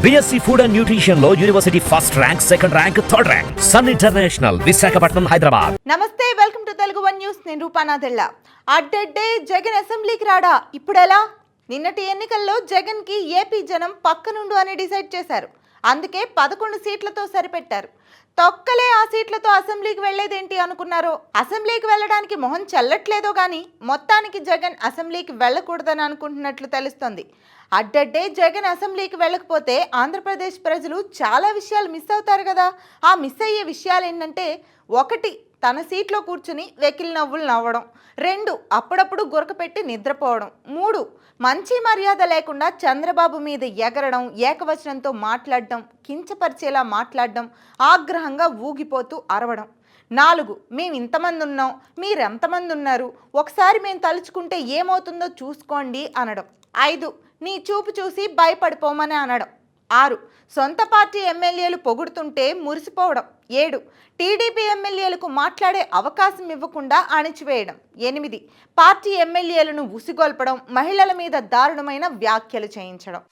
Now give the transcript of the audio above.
BSc Food and Nutrition లో university first rank, second rank, third rank. Sun international, Visakhapatnam, Hyderabad. నమస్తే, welcome to Telugu one news. నేను రూపానాథెల్ల. అడ్డెడ్డే జగన్ అసెంబ్లీకి రాడా? ఇప్పుడెలా? నిన్నటి ఎన్నికల్లో జగన్ కి ఏపీ జనం పక్కనుండు అని డిసైడ్ చేశారు. అందుకే 11 సీట్లతో సరిపెట్టారు. తొక్కలే ఆ సీట్లతో అసెంబ్లీకి వెళ్లేదేంటి అనుకున్నారు. అసెంబ్లీకి వెళ్ళడానికి మొహం చెల్లట్లేదో గానీ మొత్తానికి జగన్ అసెంబ్లీకి వెళ్ళకూడదని అనుకుంటున్నట్లు తెలుస్తోంది. అడ్డడ్డే జగన్ అసెంబ్లీకి వెళ్ళకపోతే ఆంధ్రప్రదేశ్ ప్రజలు చాలా విషయాలు మిస్ అవుతారు కదా. ఆ మిస్ అయ్యే విషయాలు ఏంటంటే, 1 తన సీట్లో కూర్చుని వెకిలి నవ్వులు నవ్వడం, 2 అప్పుడప్పుడు గురకపెట్టి నిద్రపోవడం, 3 మంచి మర్యాద లేకుండా చంద్రబాబు మీద ఎగరడం, ఏకవచనంతో మాట్లాడడం, కించపరిచేలా మాట్లాడడం, ఆగ్రహంగా ఊగిపోతూ అరవడం, 4 మేము ఇంతమంది ఉన్నాం, మీరెంతమంది ఉన్నారు, ఒకసారి మేము తలుచుకుంటే ఏమవుతుందో చూసుకోండి అనడం, 5 నీ చూపు చూసి భయపడిపోమని అనడం, 6 సొంత పార్టీ ఎమ్మెల్యేలు పొగుడుతుంటే మురిసిపోవడం, 7 టీడీపీ ఎమ్మెల్యేలకు మాట్లాడే అవకాశం ఇవ్వకుండా అణిచివేయడం, 8 పార్టీ ఎమ్మెల్యేలను ఉసిగొల్పడం, మహిళల మీద దారుణమైన వ్యాఖ్యలు చేయించడం.